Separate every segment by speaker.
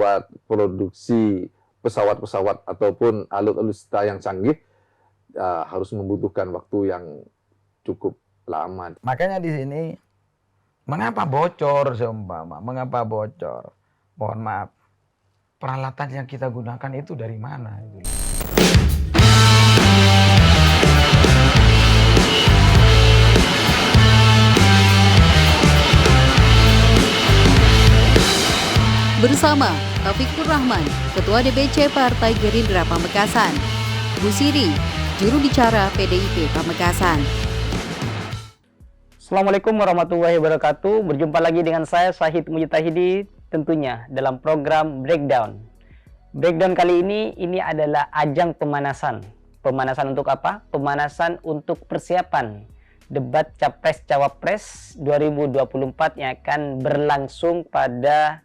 Speaker 1: membuat produksi pesawat-pesawat ataupun alutsista yang canggih harus membutuhkan waktu yang cukup lama.
Speaker 2: Makanya di sini mengapa bocor seumpama? Mengapa bocor? Mohon maaf. Peralatan yang kita gunakan itu dari mana?
Speaker 3: Bersama Taufikur Rahman, Ketua DPC Partai Gerindra Pamekasan, Bu Siri, Juru Bicara PDIP Pamekasan.
Speaker 4: Assalamualaikum warahmatullahi wabarakatuh. Berjumpa lagi dengan saya Syahid Mujtahidi, tentunya dalam program Breakdown. Breakdown kali ini adalah ajang pemanasan. Pemanasan untuk apa? Pemanasan untuk persiapan debat Capres-Cawapres 2024 yang akan berlangsung pada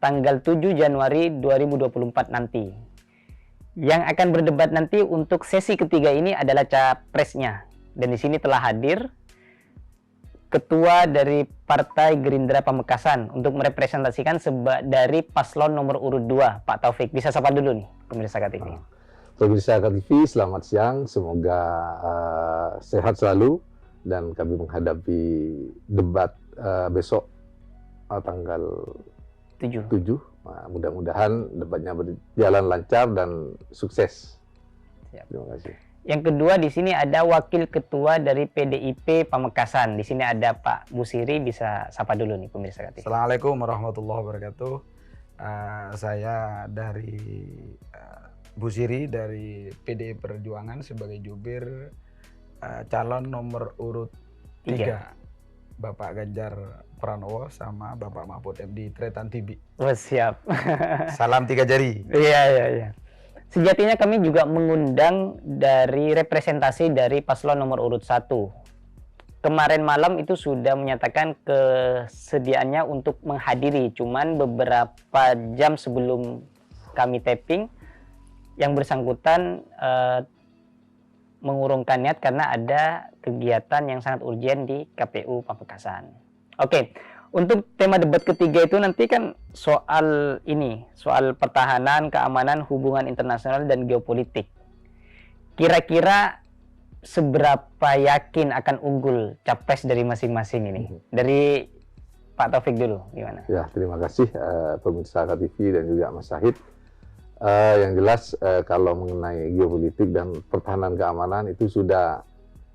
Speaker 4: tanggal 7 Januari 2024 nanti. Yang akan berdebat nanti untuk sesi ketiga ini adalah capresnya. Dan di sini telah hadir Ketua dari Partai Gerindra Pamekasan untuk merepresentasikan dari paslon nomor urut 2, Pak Taufik. Bisa sapa dulu nih, pemirsa KTV.
Speaker 1: Pemirsa KTV, selamat siang. Semoga sehat selalu dan kami menghadapi debat besok tanggal 7. Mudah-mudahan debatnya berjalan lancar dan sukses.
Speaker 4: Siap.
Speaker 1: Terima kasih.
Speaker 4: Yang kedua di sini ada Wakil Ketua dari PDIP Pamekasan. Di sini ada Pak Bu Siri, bisa sapa dulu nih pemirsa KTV.
Speaker 2: Assalamualaikum warahmatullahi wabarakatuh. Saya dari Bu Siri dari PDI Perjuangan sebagai jubir calon nomor urut 3. Bapak Ganjar Pranowo sama Bapak Mahfud MD Tretan Tibi.
Speaker 4: Oh, siap.
Speaker 2: Salam 3 jari.
Speaker 4: Iya. Sejatinya kami juga mengundang dari representasi dari paslon nomor urut 1. Kemarin malam itu sudah menyatakan kesediaannya untuk menghadiri. Cuman beberapa jam sebelum kami taping, yang bersangkutan mengurungkan niat karena ada kegiatan yang sangat urgent di KPU Pamekasan. Oke, untuk tema debat ketiga itu nanti kan soal pertahanan, keamanan, hubungan internasional dan geopolitik. Kira-kira seberapa yakin akan unggul capres dari masing-masing ini? Dari Pak Taufik dulu, gimana?
Speaker 1: Ya, terima kasih pemirsa KTV dan juga Mas Syahid. Yang jelas kalau mengenai geopolitik dan pertahanan keamanan itu sudah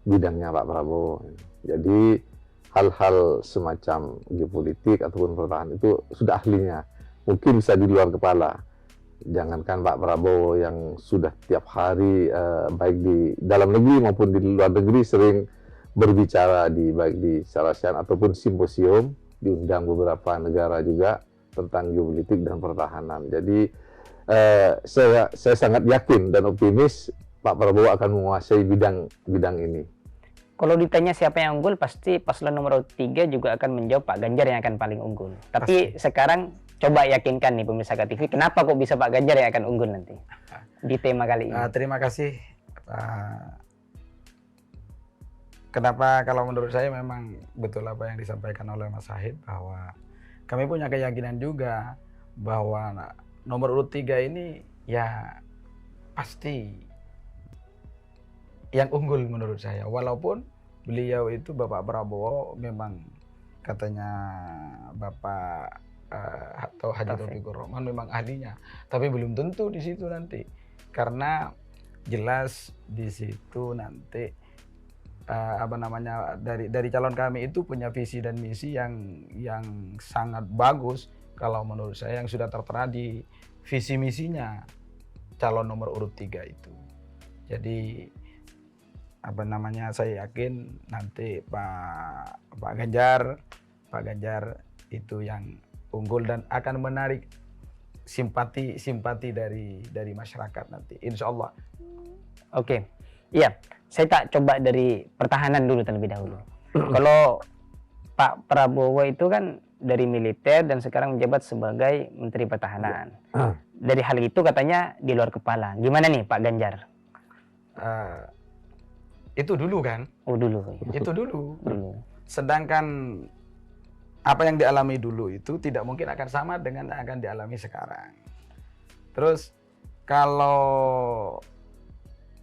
Speaker 1: bidangnya Pak Prabowo. Jadi hal-hal semacam geopolitik ataupun pertahanan itu sudah ahlinya. Mungkin bisa di luar kepala. Jangankan Pak Prabowo yang sudah tiap hari baik di dalam negeri maupun di luar negeri sering berbicara baik di Sarasian ataupun simposium, diundang beberapa negara juga tentang geopolitik dan pertahanan. Jadi saya sangat yakin dan optimis Pak Prabowo akan menguasai bidang ini.
Speaker 4: Kalau ditanya siapa yang unggul, pasti paslon nomor 3 juga akan menjawab Pak Ganjar yang akan paling unggul. Tapi sekarang coba yakinkan nih pemirsa KTV, kenapa kok bisa Pak Ganjar yang akan unggul nanti di tema kali ini?
Speaker 2: Terima kasih. Kenapa kalau menurut saya memang betul apa yang disampaikan oleh Mas Syahid, bahwa kami punya keyakinan juga bahwa nomor urut 3 ini ya pasti yang unggul menurut saya. Walaupun beliau itu Bapak Prabowo memang katanya Bapak atau Haji Taufikur Rahman memang ahlinya, tapi belum tentu di situ nanti, karena jelas di situ nanti dari calon kami itu punya visi dan misi yang sangat bagus. Kalau menurut saya yang sudah tertera di visi misinya calon nomor urut 3 itu. Jadi saya yakin nanti Pak Ganjar itu yang unggul dan akan menarik simpati dari masyarakat nanti, insya Allah.
Speaker 4: Oke, iya, saya tak coba dari pertahanan dulu terlebih dahulu. Kalau Pak Prabowo itu kan dari militer dan sekarang menjabat sebagai Menteri Pertahanan. Dari hal itu katanya di luar kepala. Gimana nih Pak Ganjar?
Speaker 2: Itu dulu kan?
Speaker 4: Oh dulu.
Speaker 2: Itu dulu. Sedangkan apa yang dialami dulu itu tidak mungkin akan sama dengan yang akan dialami sekarang. Terus kalau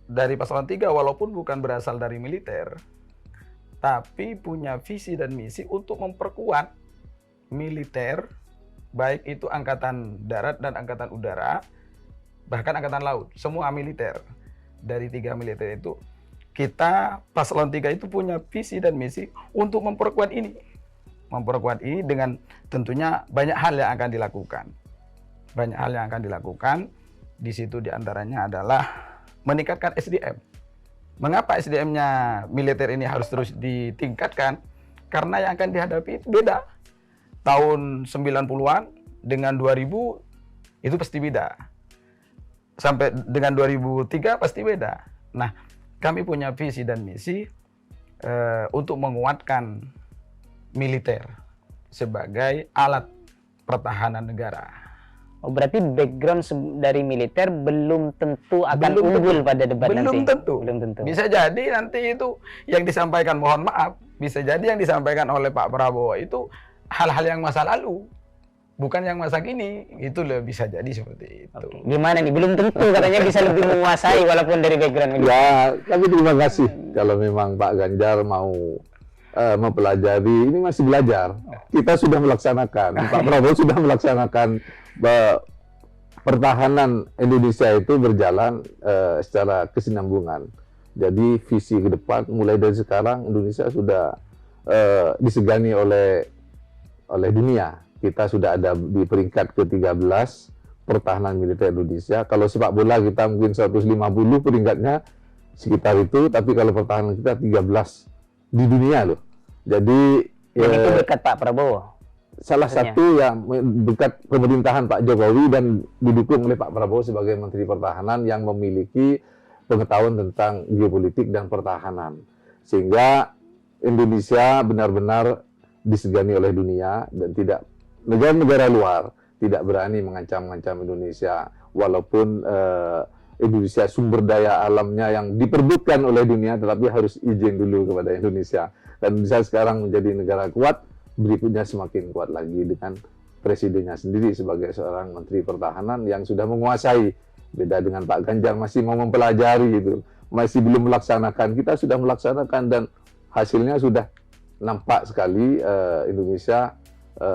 Speaker 2: dari paslon 3 walaupun bukan berasal dari militer, tapi punya visi dan misi untuk memperkuat militer, baik itu angkatan darat dan angkatan udara, bahkan angkatan laut, semua militer. Dari 3 militer itu, kita paslon 3 itu punya visi dan misi untuk memperkuat ini. Memperkuat ini dengan tentunya banyak hal yang akan dilakukan. Banyak hal yang akan dilakukan, di situ diantaranya adalah meningkatkan SDM. Mengapa SDM-nya militer ini harus terus ditingkatkan? Karena yang akan dihadapi itu beda. Tahun 90-an dengan 2000 itu pasti beda. Sampai dengan 2003 pasti beda. Nah, kami punya visi dan misi untuk menguatkan militer sebagai alat pertahanan negara.
Speaker 4: Oh, berarti background dari militer belum tentu akan unggul pada debat nanti.
Speaker 2: Belum tentu.
Speaker 4: Belum tentu.
Speaker 2: Bisa jadi nanti itu yang disampaikan, mohon maaf, bisa jadi yang disampaikan oleh Pak Prabowo itu hal-hal yang masa lalu, bukan yang masa kini. Itu bisa jadi seperti itu.
Speaker 4: Oke. Gimana nih? Belum tentu katanya bisa lebih menguasai walaupun dari background militer.
Speaker 1: Ya, tapi terima kasih kalau memang Pak Ganjar mau mempelajari. Ini masih belajar. Kita sudah melaksanakan. Pak Prabowo sudah melaksanakan pertahanan Indonesia itu berjalan secara kesinambungan. Jadi visi ke depan mulai dari sekarang Indonesia sudah disegani oleh dunia. Kita sudah ada di peringkat ke-13 pertahanan militer Indonesia. Kalau sepak bola kita mungkin 150 peringkatnya sekitar itu, tapi kalau pertahanan kita 13 di dunia loh. Jadi
Speaker 4: Dan itu dekat Pak Prabowo.
Speaker 1: Salah
Speaker 4: maksudnya
Speaker 1: satu yang dekat pemerintahan Pak Jokowi dan didukung oleh Pak Prabowo sebagai Menteri Pertahanan yang memiliki pengetahuan tentang geopolitik dan pertahanan. Sehingga Indonesia benar-benar disegani oleh dunia dan tidak negara-negara luar tidak berani mengancam-ancam Indonesia walaupun Indonesia sumber daya alamnya yang diperbutkan oleh dunia, tetapi harus izin dulu kepada Indonesia. Dan Indonesia sekarang menjadi negara kuat, berikutnya semakin kuat lagi dengan presidennya sendiri sebagai seorang Menteri Pertahanan yang sudah menguasai. Beda dengan Pak Ganjar masih mau mempelajari itu, masih belum melaksanakan. Kita sudah melaksanakan dan hasilnya sudah nampak sekali. Indonesia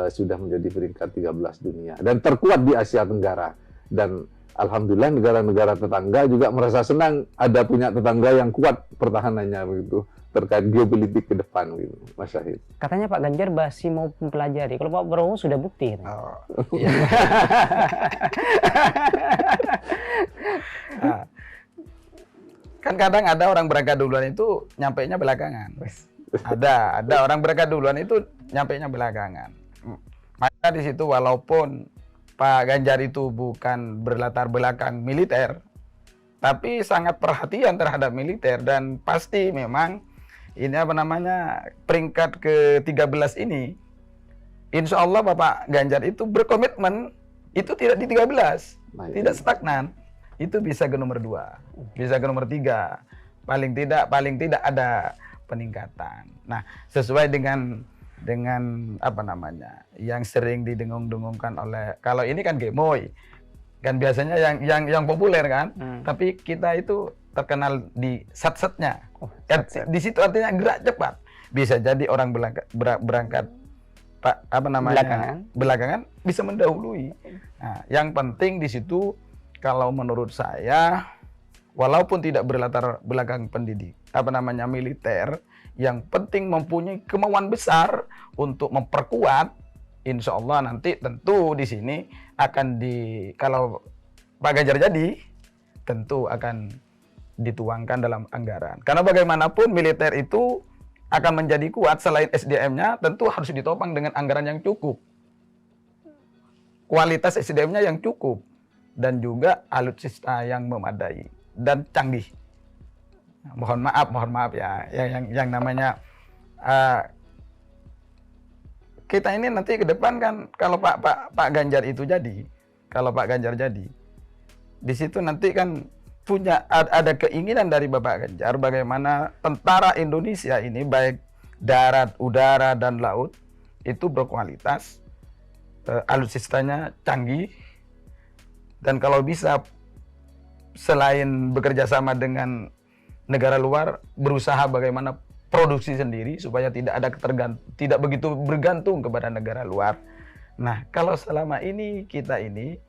Speaker 1: sudah menjadi peringkat 13 dunia dan terkuat di Asia Tenggara. Dan alhamdulillah negara-negara tetangga juga merasa senang ada punya tetangga yang kuat pertahanannya begitu terkait geopolitik ke depan gitu, Mas Syahid.
Speaker 4: Katanya Pak Ganjar masih mau mempelajari. Kalau Pak Prabowo sudah bukti.
Speaker 2: Oh, iya. Nah, kan kadang ada orang berangkat duluan itu nyampainya belakangan. Ada orang berangkat duluan itu nyampainya belakangan. Maka di situ walaupun Pak Ganjar itu bukan berlatar belakang militer, tapi sangat perhatian terhadap militer dan pasti memang ini peringkat ke-13 ini, insya Allah Bapak Ganjar itu berkomitmen itu tidak di 13, tidak stagnan, itu bisa ke nomor 2, bisa ke nomor 3, paling tidak ada peningkatan. Nah, sesuai dengan yang sering didengung-dengungkan oleh, kalau ini kan gemoy kan biasanya yang populer kan, tapi kita itu terkenal di sat-satnya. Di situ artinya gerak cepat. Bisa jadi orang berangkat belakangan bisa mendahului. Nah, yang penting di situ kalau menurut saya walaupun tidak berlatar belakang militer, yang penting mempunyai kemauan besar untuk memperkuat. Insya Allah nanti tentu di sini akan kalau Pak Ganjar jadi, tentu akan dituangkan dalam anggaran. Karena bagaimanapun militer itu akan menjadi kuat selain SDM-nya, tentu harus ditopang dengan anggaran yang cukup. Kualitas SDM-nya yang cukup dan juga alutsista yang memadai dan canggih. Mohon maaf ya, yang namanya kita ini nanti ke depan kan kalau Pak Ganjar itu jadi, di situ nanti kan ada keinginan dari Bapak Ganjar bagaimana tentara Indonesia ini baik darat, udara dan laut itu berkualitas, alutsistanya canggih, dan kalau bisa selain bekerja sama dengan negara luar, berusaha bagaimana produksi sendiri supaya tidak begitu bergantung kepada negara luar. Nah, kalau selama ini kita ini,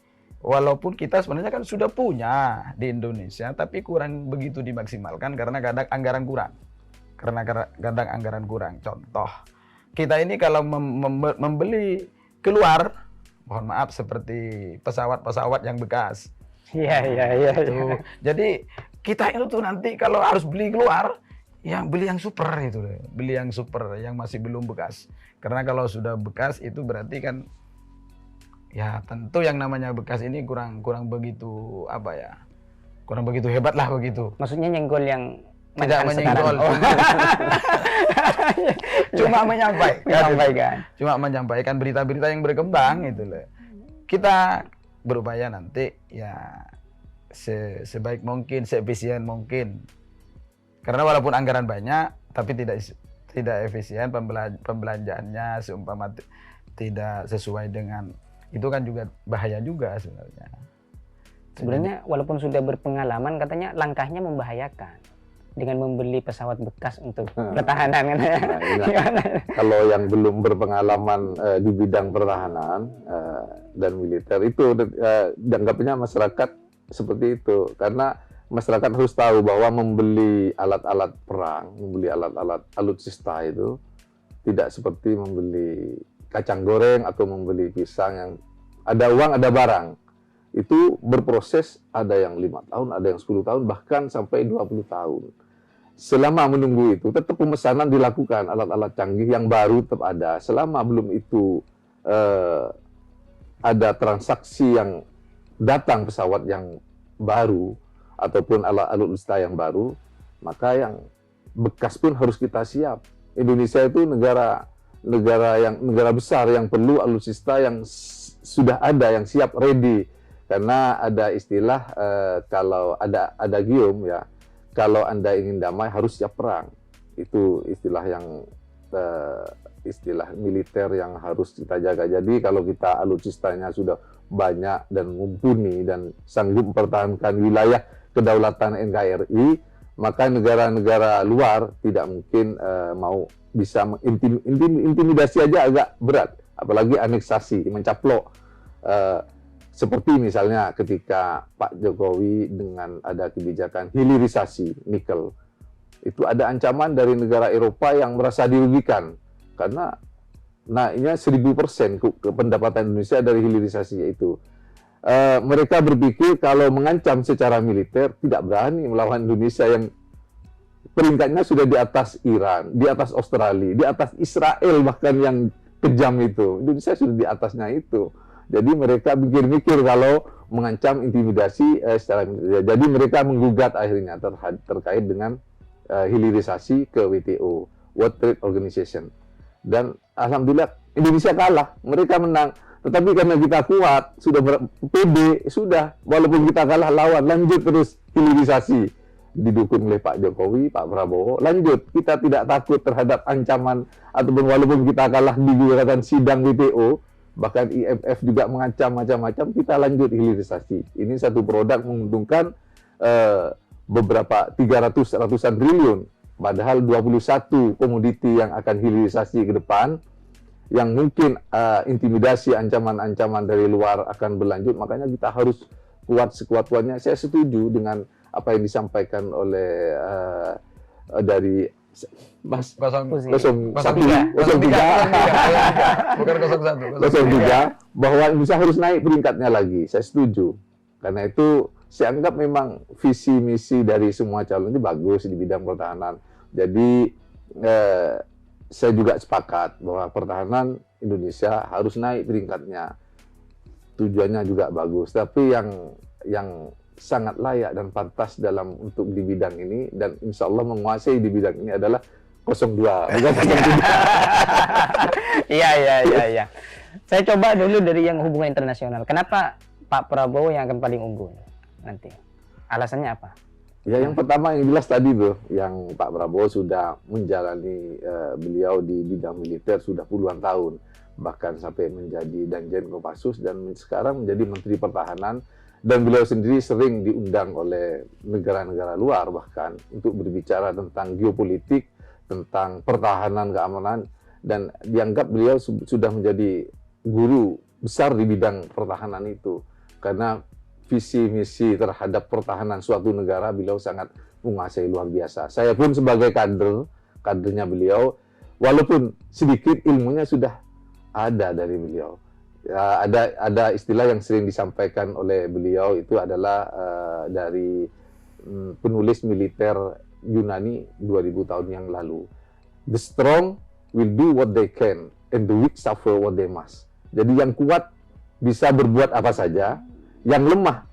Speaker 2: walaupun kita sebenarnya kan sudah punya di Indonesia, tapi kurang begitu dimaksimalkan karena kadang anggaran kurang. Kadang anggaran kurang. Contoh, kita ini kalau membeli keluar, mohon maaf, seperti pesawat-pesawat yang bekas.
Speaker 4: Iya.
Speaker 2: Jadi kita itu tuh nanti kalau harus beli keluar, ya beli yang super itu, beli yang super yang masih belum bekas. Karena kalau sudah bekas itu berarti kan, ya tentu yang namanya bekas ini kurang begitu kurang begitu hebat lah begitu.
Speaker 4: Maksudnya nyenggol yang
Speaker 2: tidak menyenggol, cuma menyampaikan berita-berita yang berkembang itu loh. Kita berupaya nanti ya sebaik mungkin, seefisien mungkin. Karena walaupun anggaran banyak, tapi tidak efisien pembelanjaannya, seumpama tidak sesuai dengan itu kan juga bahaya juga sebenarnya.
Speaker 4: Sebenarnya walaupun sudah berpengalaman, katanya langkahnya membahayakan dengan membeli pesawat bekas untuk pertahanan.
Speaker 1: Kalau yang belum berpengalaman di bidang pertahanan dan militer itu dianggapnya masyarakat seperti itu, karena masyarakat harus tahu bahwa membeli alat-alat perang, membeli alat-alat alutsista itu tidak seperti membeli kacang goreng atau membeli pisang yang ada uang ada barang. Itu berproses, ada yang 5 tahun, ada yang 10 tahun, bahkan sampai 20 tahun. Selama menunggu itu, tetap pemesanan dilakukan, alat-alat canggih yang baru tetap ada. Selama belum itu ada transaksi yang datang pesawat yang baru, ataupun alutsista yang baru, maka yang bekas pun harus kita siap. Indonesia itu negara besar yang perlu alutsista yang sudah ada, yang siap, ready. Karena ada istilah kalau ada gium ya, kalau Anda ingin damai harus siap perang. Itu istilah yang istilah militer yang harus kita jaga. Jadi kalau kita alutsistanya sudah banyak dan mumpuni dan sanggup mempertahankan wilayah kedaulatan NKRI, maka negara-negara luar tidak mungkin mau bisa intimidasi aja agak berat, apalagi aneksasi, mencaplok. Seperti misalnya ketika Pak Jokowi dengan ada kebijakan hilirisasi nikel, itu ada ancaman dari negara Eropa yang merasa dirugikan karena naiknya 1000% ke pendapatan Indonesia dari hilirisasi itu. Mereka berpikir kalau mengancam secara militer tidak berani melawan Indonesia yang peringkatnya sudah di atas Iran, di atas Australia, di atas Israel bahkan yang kejam itu. Indonesia sudah di atasnya itu. Jadi mereka mikir-mikir kalau mengancam intimidasi secara militer. Jadi mereka menggugat akhirnya terkait dengan hilirisasi ke WTO, World Trade Organization. Dan alhamdulillah Indonesia kalah, mereka menang. Tetapi karena kita kuat, sudah pede, sudah walaupun kita kalah lawan, lanjut terus hilirisasi. Didukung oleh Pak Jokowi, Pak Prabowo, lanjut. Kita tidak takut terhadap ancaman, ataupun walaupun kita kalah di gugatan sidang WTO, bahkan IMF juga mengancam macam-macam, kita lanjut hilirisasi. Ini satu produk menguntungkan beberapa 300-ratusan triliun, padahal 21 komoditi yang akan hilirisasi ke depan, yang mungkin intimidasi, ancaman-ancaman dari luar akan berlanjut, makanya kita harus kuat sekuat-kuatnya. Saya setuju dengan apa yang disampaikan oleh dari Mas
Speaker 2: 03
Speaker 1: bahwa Indonesia harus naik peringkatnya lagi. Saya setuju. Karena itu saya anggap memang visi misi dari semua calon ini bagus di bidang pertahanan. Jadi saya juga sepakat bahwa pertahanan Indonesia harus naik peringkatnya. Tujuannya juga bagus, tapi yang sangat layak dan pantas dalam untuk di bidang ini dan insya Allah menguasai di bidang ini adalah 02, bukan 03.
Speaker 4: Iya. Saya coba dulu dari yang hubungan internasional. Kenapa Pak Prabowo yang akan paling unggul nanti? Alasannya apa?
Speaker 1: Ya, yang pertama yang jelas tadi tuh, yang Pak Prabowo sudah menjalani beliau di bidang militer sudah puluhan tahun, bahkan sampai menjadi Danjen Kopassus dan sekarang menjadi Menteri Pertahanan, dan beliau sendiri sering diundang oleh negara-negara luar bahkan untuk berbicara tentang geopolitik, tentang pertahanan keamanan, dan dianggap beliau sudah menjadi guru besar di bidang pertahanan itu, karena visi misi terhadap pertahanan suatu negara beliau sangat menguasai luar biasa. Saya pun sebagai kadernya beliau, walaupun sedikit ilmunya sudah ada dari beliau. Ya, ada istilah yang sering disampaikan oleh beliau itu adalah dari penulis militer Yunani 2000 tahun yang lalu. The strong will do what they can and the weak suffer what they must. Jadi yang kuat bisa berbuat apa saja, yang lemah,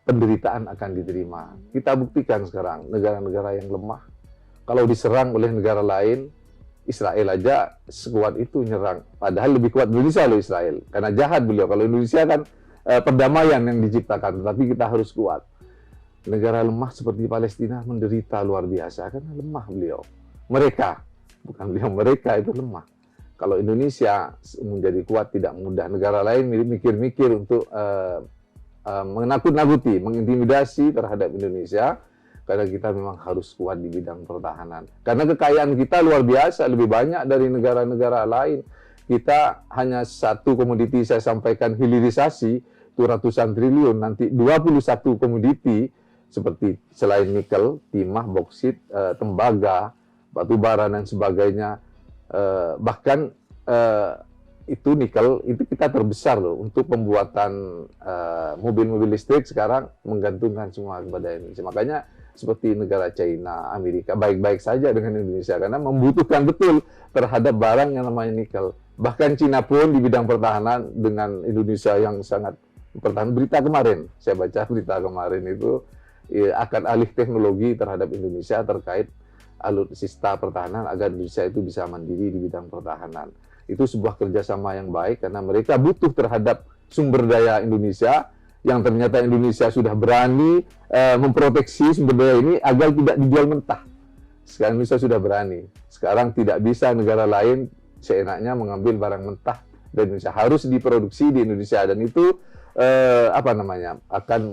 Speaker 1: penderitaan akan diterima. Kita buktikan sekarang, negara-negara yang lemah, kalau diserang oleh negara lain, Israel aja sekuat itu nyerang. Padahal lebih kuat Indonesia loh Israel. Karena jahat beliau. Kalau Indonesia kan perdamaian yang diciptakan, tapi kita harus kuat. Negara lemah seperti Palestina menderita luar biasa, karena lemah beliau. Mereka, bukan beliau, mereka itu lemah. Kalau Indonesia menjadi kuat tidak mudah. Negara lain mikir-mikir untuk menakut-nakuti, mengintimidasi terhadap Indonesia, karena kita memang harus kuat di bidang pertahanan. Karena kekayaan kita luar biasa, lebih banyak dari negara-negara lain. Kita hanya satu komoditi, saya sampaikan hilirisasi, itu ratusan triliun, nanti 21 komoditi, seperti selain nikel, timah, boksit, tembaga, batu bara, dan sebagainya. Bahkan itu nikel, itu kita terbesar loh untuk pembuatan mobil-mobil listrik sekarang menggantungkan semua kepada Indonesia. Makanya seperti negara China, Amerika baik-baik saja dengan Indonesia karena membutuhkan betul terhadap barang yang namanya nikel. Bahkan Cina pun di bidang pertahanan dengan Indonesia yang sangat pertahanan. Berita kemarin, saya baca berita kemarin itu akan alih teknologi terhadap Indonesia terkait alutsista pertahanan agar Indonesia itu bisa mandiri di bidang pertahanan. Itu sebuah kerjasama yang baik karena mereka butuh terhadap sumber daya Indonesia yang ternyata Indonesia sudah berani memproteksi sumber daya ini agar tidak dijual mentah. Sekarang Indonesia sudah berani. Sekarang tidak bisa negara lain seenaknya mengambil barang mentah dari Indonesia. Harus diproduksi di Indonesia dan itu akan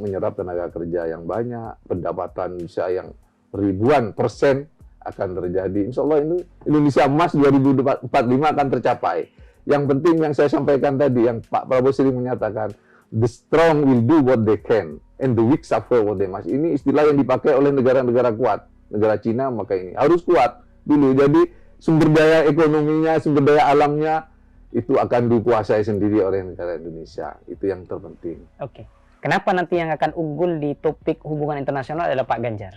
Speaker 1: menyerap tenaga kerja yang banyak, pendapatan Indonesia yang ribuan persen akan terjadi. Insya Allah ini Indonesia emas 2045 akan tercapai. Yang penting yang saya sampaikan tadi, yang Pak Prabowo sering menyatakan, the strong will do what they can, and the weak suffer what they must. Ini istilah yang dipakai oleh negara-negara kuat. Negara Cina maka ini harus kuat dulu. Jadi sumber daya ekonominya, sumber daya alamnya, itu akan dikuasai sendiri oleh negara Indonesia. Itu yang terpenting.
Speaker 4: Oke. Kenapa nanti yang akan unggul di topik hubungan internasional adalah Pak Ganjar?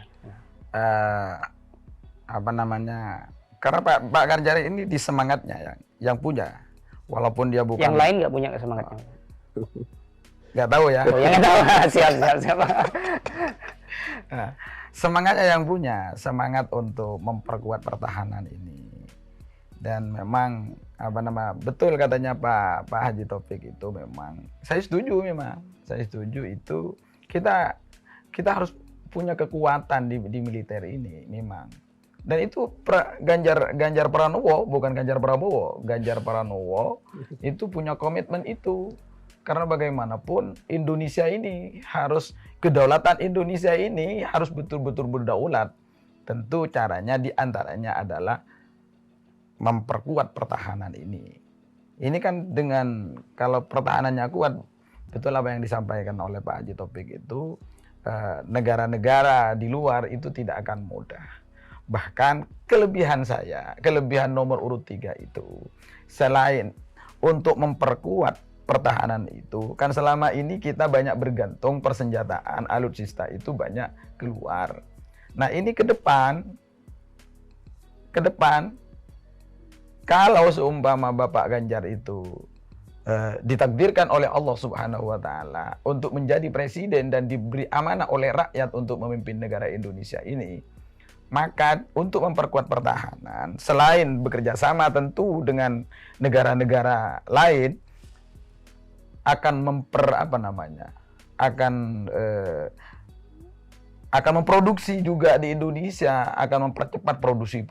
Speaker 2: Karena Pak Ganjar ini di semangatnya yang punya, walaupun dia bukan.
Speaker 4: Yang lain nggak punya semangatnya.
Speaker 2: Nggak tahu ya.
Speaker 4: Oh, yang nggak tahu. siap.
Speaker 2: Nah, semangatnya yang punya, semangat untuk memperkuat pertahanan ini. Dan memang betul katanya Pak Haji Taufik itu memang saya setuju itu kita harus punya kekuatan di militer ini memang. Dan itu Ganjar Pranowo, bukan Ganjar Prabowo. Ganjar Pranowo itu punya komitmen itu. Karena bagaimanapun Indonesia ini kedaulatan Indonesia ini harus betul-betul berdaulat. Tentu caranya diantaranya adalah memperkuat pertahanan ini. Ini kan kalau pertahanannya kuat, betul apa yang disampaikan oleh Pak Haji Taufik itu, negara-negara di luar itu tidak akan mudah. Bahkan kelebihan nomor urut 3 itu, selain untuk memperkuat pertahanan itu, kan selama ini kita banyak bergantung persenjataan, alutsista itu banyak keluar. Nah ini ke depan, kalau seumpama Bapak Ganjar itu ditakdirkan oleh Allah Subhanahu wa Ta'ala untuk menjadi presiden dan diberi amanah oleh rakyat untuk memimpin negara Indonesia ini, maka untuk memperkuat pertahanan, selain bekerja sama tentu dengan negara-negara lain, akan akan memproduksi juga di Indonesia, akan mempercepat produksi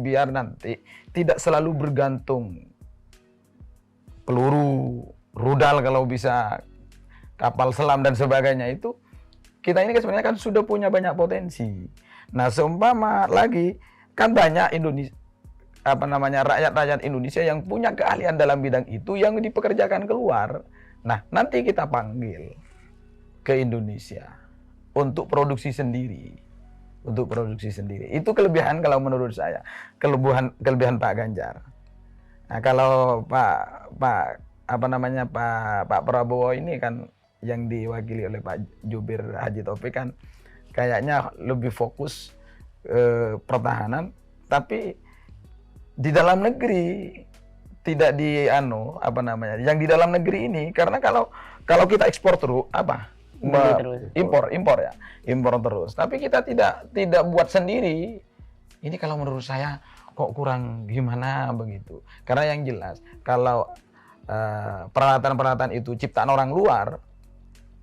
Speaker 2: biar nanti tidak selalu bergantung peluru, rudal kalau bisa, kapal selam dan sebagainya itu. Kita ini kan sebenarnya kan sudah punya banyak potensi. Nah, seumpama lagi kan banyak rakyat-rakyat Indonesia yang punya keahlian dalam bidang itu yang dipekerjakan keluar. Nah, nanti kita panggil ke Indonesia untuk produksi sendiri. Itu kelebihan kalau menurut saya, kelebihan Pak Ganjar. Nah, kalau Pak Prabowo ini kan yang diwakili oleh Pak Jubir Haji Taufik kan kayaknya lebih fokus pertahanan, tapi di dalam negeri tidak yang di dalam negeri ini, karena kalau kita ekspor terus impor terus, tapi kita tidak buat sendiri, ini kalau menurut saya kok kurang gimana begitu. Karena yang jelas kalau peralatan-peralatan itu ciptaan orang luar,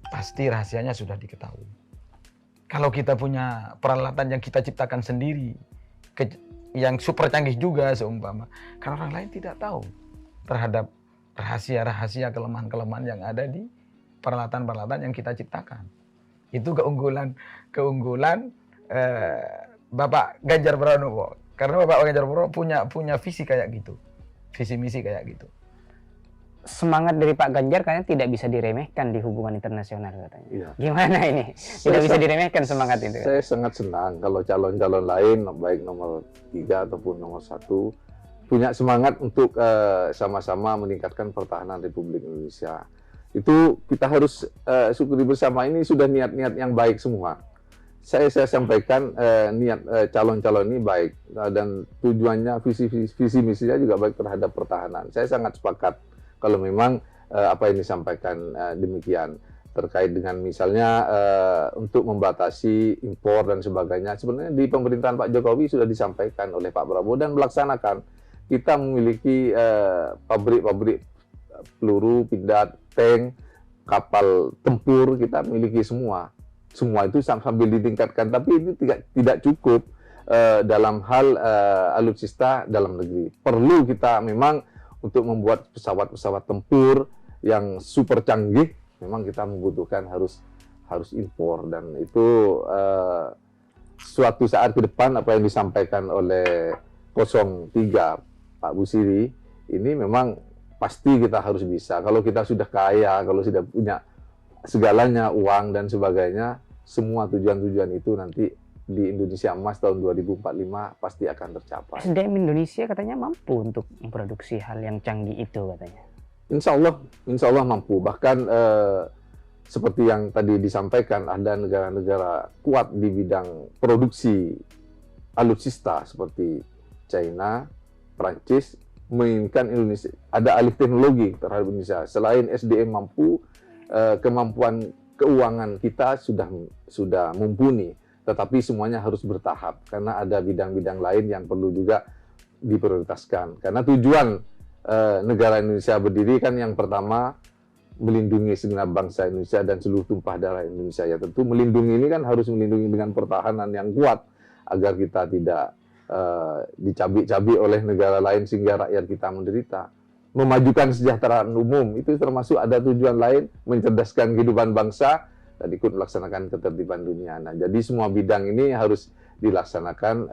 Speaker 2: pasti rahasianya sudah diketahui. Kalau kita punya peralatan yang kita ciptakan sendiri, yang super canggih juga seumpama, karena orang lain tidak tahu terhadap rahasia-rahasia, kelemahan-kelemahan yang ada di peralatan-peralatan yang kita ciptakan. Itu keunggulan Bapak Ganjar Pranowo. Karena Bapak Ganjar Pranowo punya visi kayak gitu, visi misi kayak gitu.
Speaker 4: Semangat dari Pak Ganjar kayaknya tidak bisa diremehkan di hubungan internasional katanya.
Speaker 1: Iya.
Speaker 4: Gimana ini? Tidak bisa diremehkan semangat itu.
Speaker 1: Saya sangat senang kalau calon-calon lain, baik nomor 3 ataupun nomor 1, punya semangat untuk sama-sama meningkatkan pertahanan Republik Indonesia. Itu kita harus syukuri bersama, ini sudah niat-niat yang baik semua. Saya sampaikan niat calon-calon ini baik, dan tujuannya, visi misinya juga baik terhadap pertahanan. Saya sangat sepakat kalau memang apa yang disampaikan demikian terkait dengan misalnya untuk membatasi impor dan sebagainya. Sebenarnya di pemerintahan Pak Jokowi sudah disampaikan oleh Pak Prabowo dan melaksanakan. Kita memiliki pabrik-pabrik peluru, pindad, tank, kapal tempur, kita miliki semua. Semua itu sambil ditingkatkan, tapi itu tidak cukup dalam hal alutsista dalam negeri. Perlu kita memang untuk membuat pesawat-pesawat tempur yang super canggih, memang kita membutuhkan harus impor, dan itu suatu saat ke depan apa yang disampaikan oleh 03 Pak Busiri ini memang pasti kita harus bisa. Kalau kita sudah kaya, kalau sudah punya segalanya, uang dan sebagainya, semua tujuan-tujuan itu nanti di Indonesia Emas tahun 2045 pasti akan tercapai.
Speaker 4: SDM Indonesia katanya mampu untuk memproduksi hal yang canggih itu katanya.
Speaker 1: Insya Allah mampu. Bahkan seperti yang tadi disampaikan, ada negara-negara kuat di bidang produksi alutsista seperti China, Prancis, menginginkan Indonesia ada alih teknologi terhadap Indonesia. Selain SDM mampu, kemampuan keuangan kita sudah mumpuni. Tetapi semuanya harus bertahap, karena ada bidang-bidang lain yang perlu juga diprioritaskan. Karena tujuan negara Indonesia berdiri kan yang pertama melindungi segenap bangsa Indonesia dan seluruh tumpah darah Indonesia. Ya tentu melindungi ini kan harus melindungi dengan pertahanan yang kuat, agar kita tidak dicabik-cabik oleh negara lain sehingga rakyat kita menderita. Memajukan kesejahteraan umum, itu termasuk ada tujuan lain, mencerdaskan kehidupan bangsa, dan ikut melaksanakan ketertiban dunia. Nah, jadi semua bidang ini harus dilaksanakan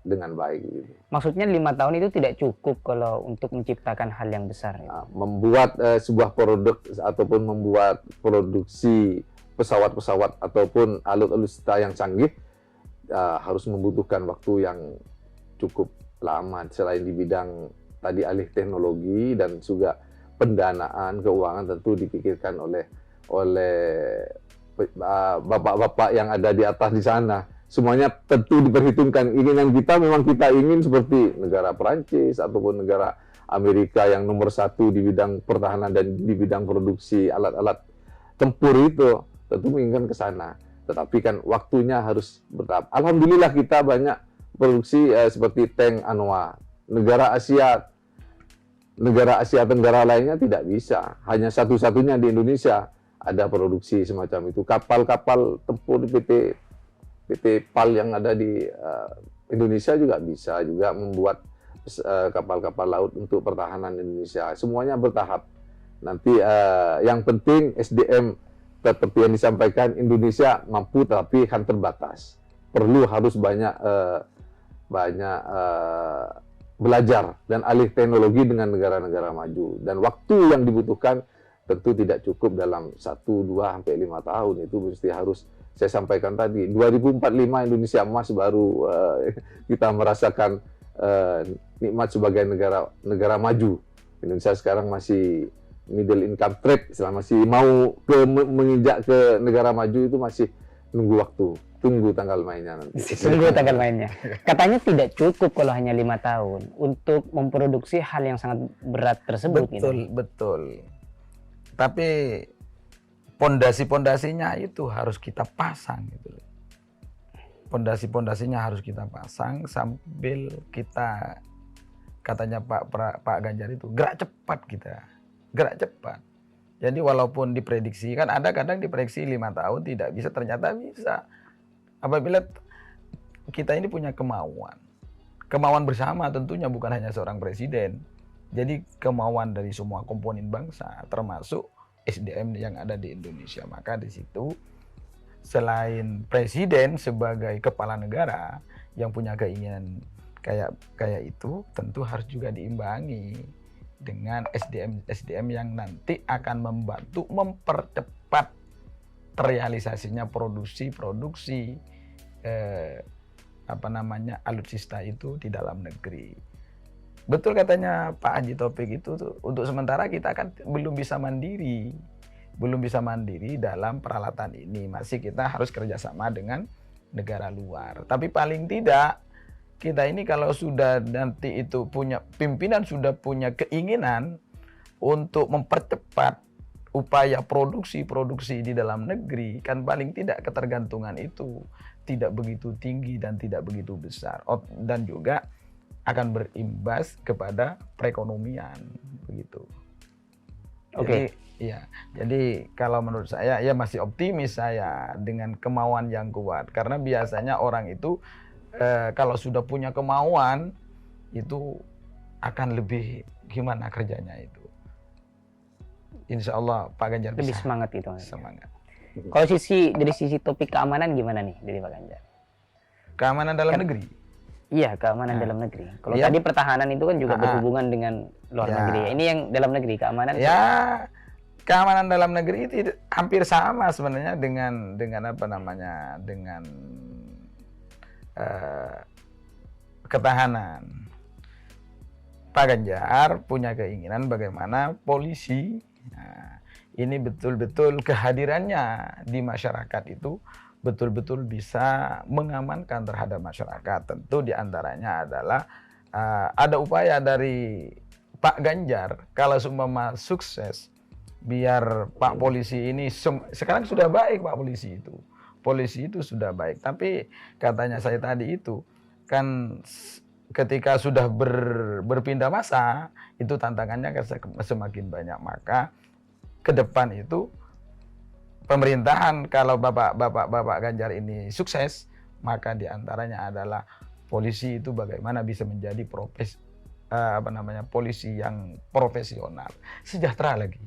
Speaker 1: dengan baik.
Speaker 4: Maksudnya 5 tahun itu tidak cukup kalau untuk menciptakan hal yang besar. Ya?
Speaker 1: Nah, membuat sebuah produk ataupun membuat produksi pesawat-pesawat ataupun alutsista yang canggih harus membutuhkan waktu yang cukup lama. Selain di bidang tadi alih teknologi dan juga pendanaan, keuangan tentu dipikirkan oleh bapak-bapak yang ada di atas di sana. Semuanya tentu diperhitungkan. Keinginan kita memang kita ingin seperti negara Perancis ataupun negara Amerika yang nomor 1 di bidang pertahanan dan di bidang produksi alat-alat tempur itu, tentu menginginkan ke sana. Tetapi kan waktunya harus bertahap. Alhamdulillah kita banyak produksi seperti tank ANWA. Negara Asia Tenggara lainnya tidak bisa. Hanya satu-satunya di Indonesia ada produksi semacam itu. Kapal-kapal tempur PT PT PAL yang ada di Indonesia juga bisa juga membuat kapal-kapal laut untuk pertahanan Indonesia. Semuanya bertahap. Nanti yang penting SDM seperti yang disampaikan, Indonesia mampu tapi kan terbatas. Perlu harus banyak belajar dan alih teknologi dengan negara-negara maju. Dan waktu yang dibutuhkan tentu tidak cukup dalam 1, 2, sampai 5 tahun. Itu mesti harus saya sampaikan tadi. 2045 Indonesia emas baru kita merasakan nikmat sebagai negara maju. Indonesia sekarang masih middle income trade, masih mau menginjak ke negara maju itu masih nunggu waktu. Tunggu tanggal mainnya nanti.
Speaker 4: Tunggu tanggal mainnya. Katanya tidak cukup kalau hanya 5 tahun untuk memproduksi hal yang sangat berat tersebut.
Speaker 2: Betul, betul. Tapi pondasi-pondasinya itu harus kita pasang gitu. Pondasi-pondasinya harus kita pasang sambil kita, katanya Pak Ganjar itu, gerak cepat kita. Gerak cepat. Jadi walaupun diprediksi, kan ada kadang diprediksi 5 tahun tidak bisa, ternyata bisa. Apabila kita ini punya kemauan bersama tentunya, bukan hanya seorang presiden. Jadi kemauan dari semua komponen bangsa, termasuk SDM yang ada di Indonesia. Maka di situ selain presiden sebagai kepala negara yang punya keinginan kayak itu, tentu harus juga diimbangi dengan SDM yang nanti akan membantu mempercepat terrealisasinya produksi alutsista itu di dalam negeri. Betul katanya Pak Haji Taufik itu tuh, untuk sementara kita kan belum bisa mandiri dalam peralatan ini. Masih kita harus kerjasama dengan negara luar. Tapi paling tidak kita ini kalau sudah nanti itu punya pimpinan, sudah punya keinginan untuk mempercepat upaya produksi di dalam negeri, kan paling tidak ketergantungan itu tidak begitu tinggi dan tidak begitu besar, dan juga akan berimbas kepada perekonomian begitu.
Speaker 4: Oke.
Speaker 2: Jadi kalau menurut saya ya masih optimis saya dengan kemauan yang kuat, karena biasanya orang itu kalau sudah punya kemauan itu akan lebih gimana kerjanya itu. Insya Allah Pak Ganjar
Speaker 4: Lebih
Speaker 2: bisa.
Speaker 4: semangat itu.
Speaker 2: Semangat.
Speaker 4: Kalau dari sisi topik keamanan gimana nih dari Pak Ganjar?
Speaker 2: Keamanan dalam negeri.
Speaker 4: Iya, keamanan dalam negeri. Kalau
Speaker 2: Iya.
Speaker 4: tadi pertahanan itu kan juga berhubungan dengan luar negeri. Ini yang dalam negeri, keamanan.
Speaker 2: Ya, keamanan dalam negeri itu hampir sama sebenarnya dengan ketahanan. Pak Ganjar punya keinginan bagaimana polisi ini betul-betul kehadirannya di masyarakat itu betul-betul bisa mengamankan terhadap masyarakat. Tentu diantaranya adalah ada upaya dari Pak Ganjar, kalau seumpama sukses, biar Pak Polisi ini, sekarang sudah baik Pak Polisi itu. Polisi itu sudah baik, tapi katanya saya tadi itu, kan ketika sudah berpindah masa, itu tantangannya semakin banyak. Maka ke depan itu pemerintahan kalau Bapak Ganjar ini sukses, maka diantaranya adalah polisi itu bagaimana bisa menjadi polisi yang profesional, sejahtera lagi.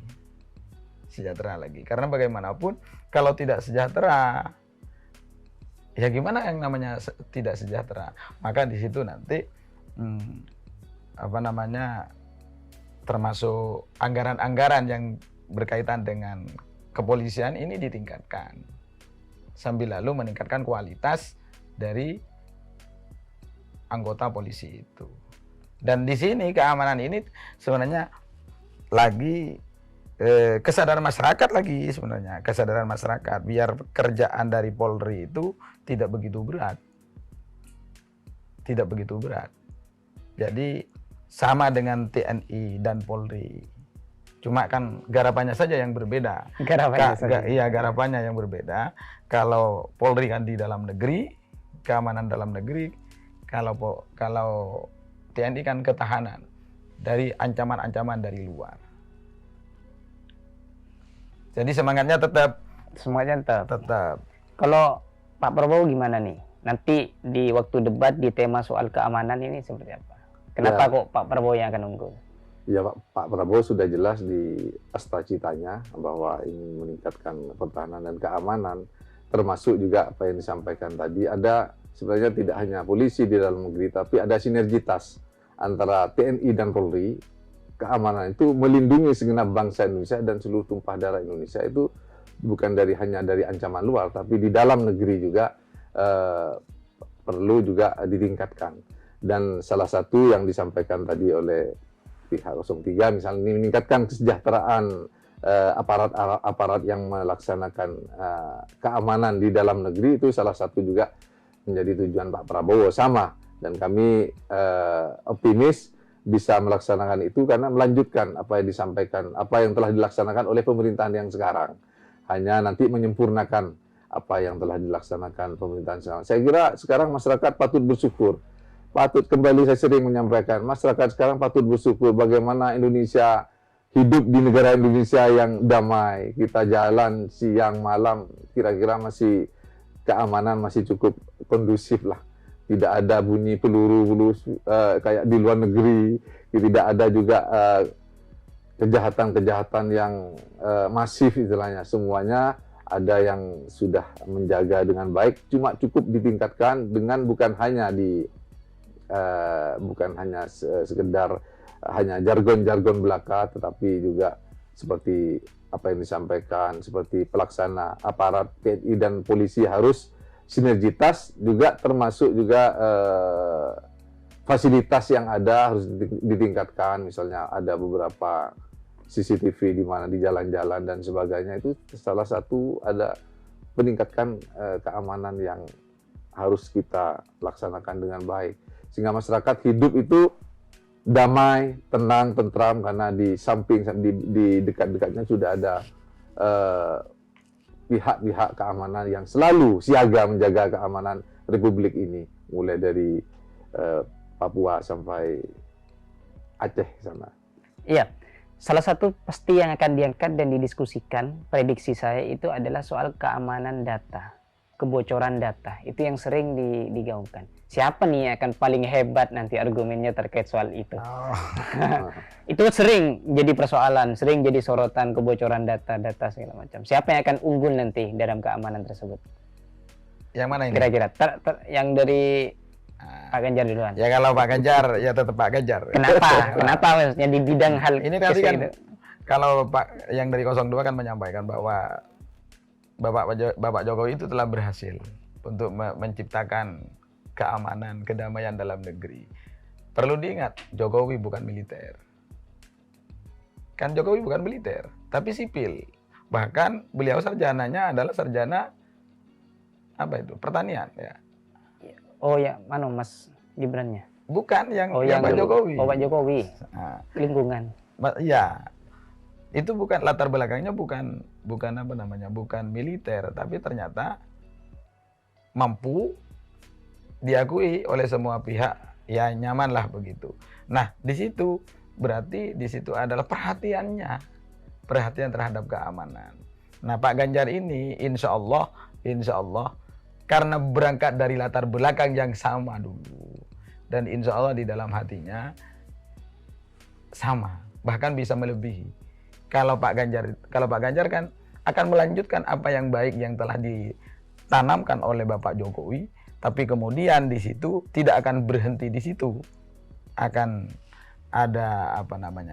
Speaker 2: Karena bagaimanapun kalau tidak sejahtera, ya gimana yang namanya tidak sejahtera? Maka di situ nanti termasuk anggaran-anggaran yang berkaitan dengan kepolisian ini ditingkatkan, sambil lalu meningkatkan kualitas dari anggota polisi itu. Dan di sini keamanan ini sebenarnya lagi kesadaran masyarakat biar kerjaan dari Polri itu tidak begitu berat. Jadi sama dengan TNI dan Polri. Cuma kan garapannya saja yang berbeda. Garapannya yang berbeda. Kalau Polri kan di dalam negeri, keamanan dalam negeri. Kalau TNI kan ketahanan dari ancaman-ancaman dari luar. Jadi semangatnya tetap.
Speaker 4: Semuanya tetap. Kalau Pak Prabowo gimana nih? Nanti di waktu debat di tema soal keamanan ini seperti apa? Kenapa kok Pak Prabowo yang akan unggul?
Speaker 1: Ya Pak Prabowo sudah jelas di cita-citanya bahwa ingin meningkatkan pertahanan dan keamanan, termasuk juga apa yang disampaikan tadi, ada sebenarnya tidak hanya polisi di dalam negeri, tapi ada sinergitas antara TNI dan Polri. Keamanan itu melindungi segenap bangsa Indonesia dan seluruh tumpah darah Indonesia, itu bukan hanya dari ancaman luar, tapi di dalam negeri juga perlu juga ditingkatkan. Dan salah satu yang disampaikan tadi oleh pihak 03 misalnya, meningkatkan kesejahteraan aparat yang melaksanakan keamanan di dalam negeri, itu salah satu juga menjadi tujuan Pak Prabowo sama. Dan kami optimis bisa melaksanakan itu karena melanjutkan apa yang disampaikan, apa yang telah dilaksanakan oleh pemerintahan yang sekarang. Hanya nanti menyempurnakan apa yang telah dilaksanakan pemerintahan sekarang. Saya kira sekarang masyarakat patut bersyukur. Patut, kembali saya sering menyampaikan, masyarakat sekarang patut bersyukur bagaimana Indonesia hidup di negara Indonesia yang damai. Kita jalan siang malam, kira-kira masih keamanan masih cukup kondusif lah. Tidak ada bunyi peluru kayak di luar negeri. Tidak ada juga kejahatan-kejahatan yang masif istilahnya. Semuanya ada yang sudah menjaga dengan baik. Cuma cukup ditingkatkan dengan bukan hanya sekedar hanya jargon-jargon belaka, tetapi juga seperti apa yang disampaikan, seperti pelaksana aparat TNI dan polisi harus sinergitas, juga termasuk juga fasilitas yang ada harus ditingkatkan. Misalnya ada beberapa CCTV di mana di jalan-jalan dan sebagainya, itu salah satu ada meningkatkan keamanan yang harus kita laksanakan dengan baik. Sehingga masyarakat hidup itu damai, tenang, tentram, karena di samping, di dekat-dekatnya sudah ada pihak-pihak keamanan yang selalu siaga menjaga keamanan Republik ini, mulai dari Papua sampai Aceh sana.
Speaker 4: Iya, salah satu pasti yang akan diangkat dan didiskusikan, prediksi saya itu adalah soal keamanan data, kebocoran data. Itu yang sering digaungkan. Siapa nih yang akan paling hebat nanti argumennya terkait soal itu? Itu sering jadi persoalan, sering jadi sorotan kebocoran data-data segala macam. Siapa yang akan unggul nanti dalam keamanan tersebut?
Speaker 2: Yang mana ini?
Speaker 4: Kira-kira yang dari Pak Ganjar duluan.
Speaker 2: Ya kalau Pak Ganjar ya tetap Pak Ganjar.
Speaker 4: Kenapa? Kenapa maksudnya di bidang hal
Speaker 2: ini tadi kan
Speaker 4: itu?
Speaker 2: Kalau Pak yang dari 02 kan menyampaikan bahwa Bapak Jokowi itu telah berhasil untuk menciptakan keamanan, kedamaian dalam negeri. Perlu diingat, Jokowi bukan militer. Kan Jokowi bukan militer, tapi sipil. Bahkan beliau sarjananya adalah sarjana apa itu? Pertanian ya.
Speaker 4: Oh ya, mana Mas Gibrannya?
Speaker 2: Bukan yang
Speaker 4: Pak
Speaker 2: Jokowi.
Speaker 4: Oh, Pak Jokowi.
Speaker 2: Nah,
Speaker 4: Lingkungan.
Speaker 2: ya. Itu bukan latar belakangnya bukan apa namanya? Bukan militer, tapi ternyata mampu diakui oleh semua pihak, ya nyaman lah begitu. Nah, di situ berarti di situ adalah perhatian terhadap keamanan. Nah, Pak Ganjar ini insya Allah karena berangkat dari latar belakang yang sama dulu, dan insya Allah di dalam hatinya sama, bahkan bisa melebihi. Kalau Pak Ganjar kan akan melanjutkan apa yang baik yang telah ditanamkan oleh Bapak Jokowi. Tapi kemudian di situ tidak akan berhenti di situ. Akan ada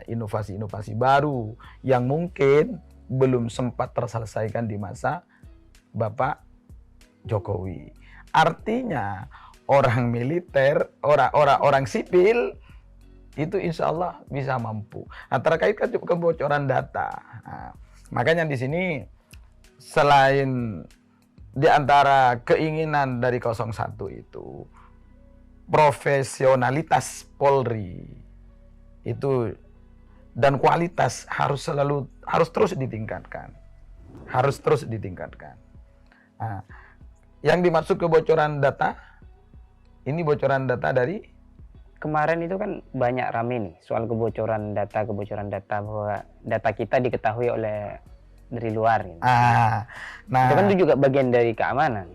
Speaker 2: inovasi-inovasi baru yang mungkin belum sempat terselesaikan di masa Bapak Jokowi. Artinya orang militer, orang sipil itu insya Allah bisa mampu. Nah, terkait kebocoran data. Nah, makanya di sini selain di antara keinginan dari 01 itu profesionalitas Polri itu dan kualitas harus terus ditingkatkan. Nah, yang dimaksud kebocoran data, ini bocoran data dari
Speaker 4: kemarin itu kan banyak rame nih soal kebocoran data bahwa data kita diketahui oleh dari luar. Gitu.
Speaker 2: Nah,
Speaker 4: itu kan itu juga bagian dari keamanan.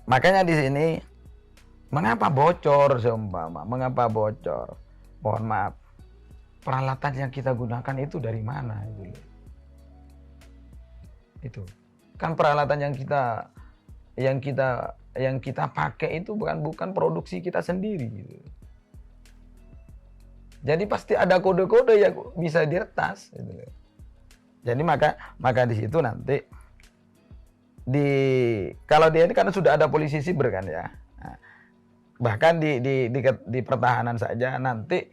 Speaker 2: makanya di sini mengapa bocor seumpama, mengapa bocor? Mohon maaf, peralatan yang kita gunakan itu dari mana itu? Itu kan peralatan yang kita pakai itu bukan produksi kita sendiri gitu. Jadi pasti ada kode-kode yang bisa diretas gitu. Jadi maka di situ nanti kalau dia ini kan sudah ada polisi siber kan ya. Nah, bahkan di pertahanan saja nanti